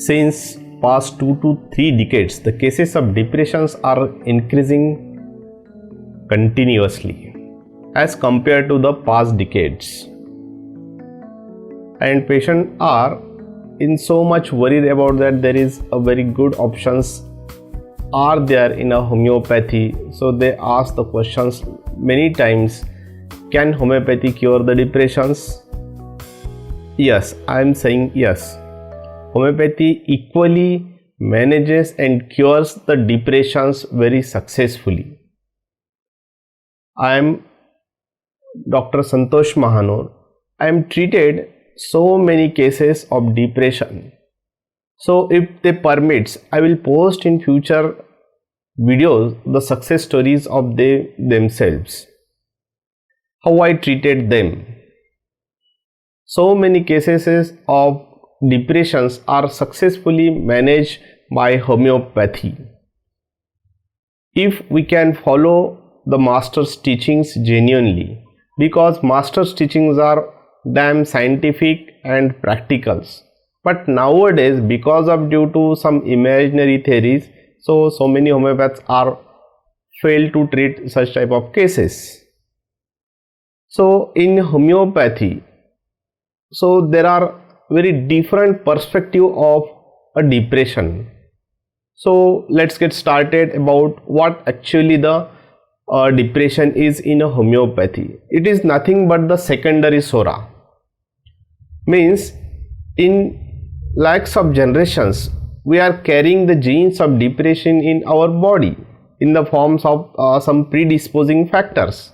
Since past 2 to 3 decades, the cases of depressions are increasing continuously as compared to the past decades. And patients are in so much worried about that there is a very good options are there in a homeopathy. So they ask the questions many times, can homeopathy cure the depressions? Yes, I am saying yes. Homeopathy equally manages and cures the depressions very successfully. I am Dr. Santosh Mahanur. I am treated so many cases of depression. So if they permits, I will post in future videos the success stories of themselves, how I treated them. So many cases of depressions are successfully managed by homeopathy. If we can follow the master's teachings genuinely, because master's teachings are damn scientific and practicals. But nowadays, because of due to some imaginary theories, so many homeopaths are failed to treat such type of cases. So in homeopathy, so there are very different perspective of a depression. So let's get started about what actually the depression is in a homeopathy. It is nothing but the secondary sora. Means in lakhs of generations we are carrying the genes of depression in our body in the forms of some predisposing factors.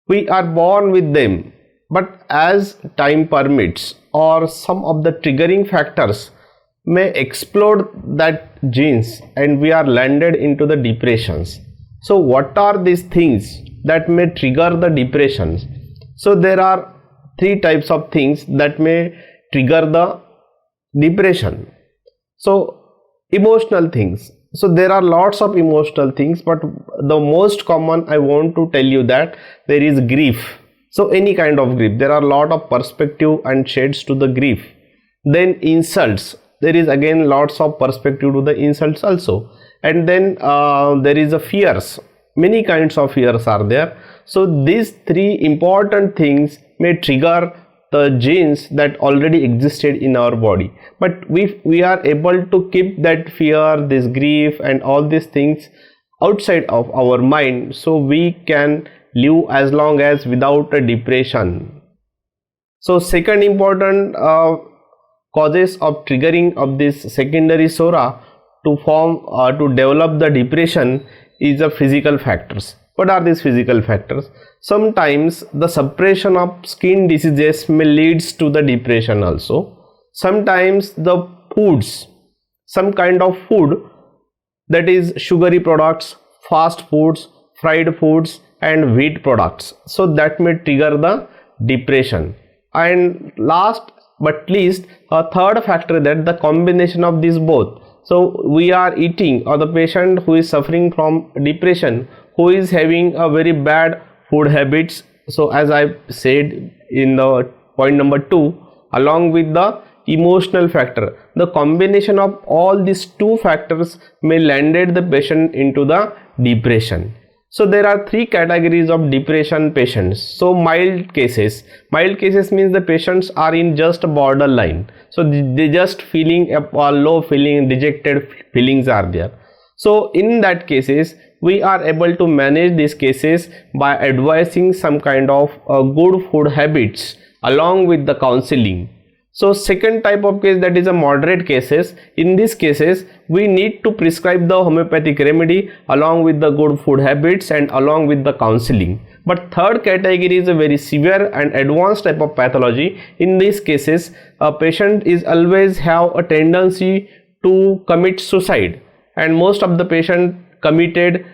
We are born with them, but as time permits or some of the triggering factors may explode that genes and we are landed into the depressions. So what are these things that may trigger the depressions? So there are 3 types of things that may trigger the depression. So emotional things. So there are lots of emotional things, but the most common I want to tell you that there is grief. So any kind of grief, there are a lot of perspective and shades to the grief. Then insults, there is again lots of perspective to the insults also. And then there is a fears, many kinds of fears are there. So these 3 important things may trigger the genes that already existed in our body, but we are able to keep that fear, this grief and all these things outside of our mind, so we can live as long as without a depression. So second important causes of triggering of this secondary sora to form to develop the depression is the physical factors. What are these physical factors? Sometimes the suppression of skin diseases may leads to the depression also. Sometimes the foods, some kind of food, that is sugary products, fast foods, fried foods and wheat products, so that may trigger the depression. And last but least, a third factor, that the combination of these both. So we are eating, or the patient who is suffering from depression, who is having a very bad food habits. So as I said in the point number 2, along with the emotional factor, the combination of all these 2 factors may landed the patient into the depression. So there are 3 categories of depression patients. So mild cases means the patients are in just borderline, so they just feeling a low feeling, dejected feelings are there. So in that cases we are able to manage these cases by advising some kind of good food habits along with the counseling. So second type of case, that is a moderate cases. In these cases we need to prescribe the homeopathic remedy along with the good food habits and along with the counseling. But third category is a very severe and advanced type of pathology. In these cases a patient is always have a tendency to commit suicide, and most of the patient committed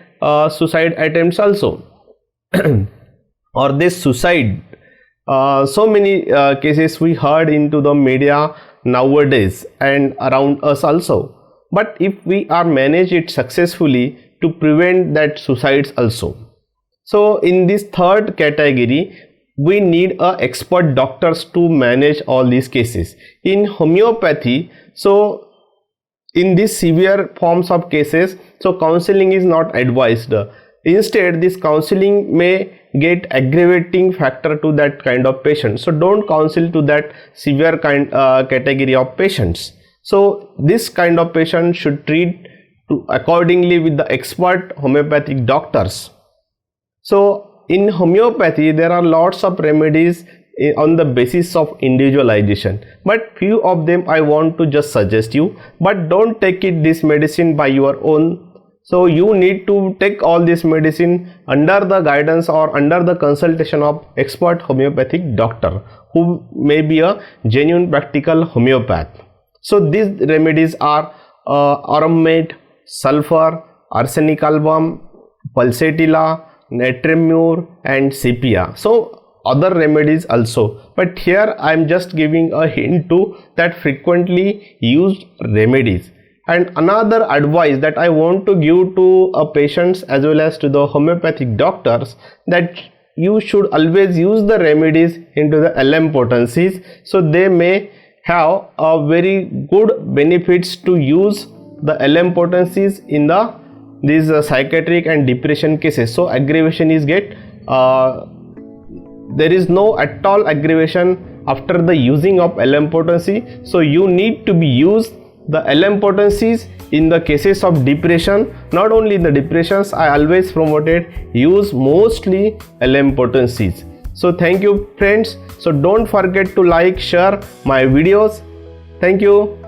suicide attempts also or this suicide. So many cases we heard into the media nowadays and around us also. But if we are manage it successfully to prevent that suicides also. So in this third category we need expert doctors to manage all these cases. In homeopathy, So in these severe forms of cases, so counseling is not advised. Instead, this counseling may get aggravating factor to that kind of patient. So don't counsel to that severe category of patients. So this kind of patient should treat accordingly with the expert homeopathic doctors. So in homeopathy, there are lots of remedies on the basis of individualization, but few of them I want to just suggest you, but don't take this medicine by your own. So you need to take all this medicine under the guidance or under the consultation of expert homeopathic doctor who may be a genuine practical homeopath. So these remedies are aromat, sulfur, arsenic album, pulsatilla, natrium mur and sepia. So other remedies also, but here I am just giving a hint to that frequently used remedies. And another advice that I want to give to patients as well as to the homeopathic doctors, that you should always use the remedies into the LM potencies, so they may have a very good benefits to use the LM potencies in these psychiatric and depression cases. So aggravation is there is no at all aggravation after the using of LM potency. So you need to be used the LM potencies in the cases of depression. Not only in the depressions, I always promoted use mostly LM potencies. So thank you friends. So don't forget to like, share my videos. Thank you.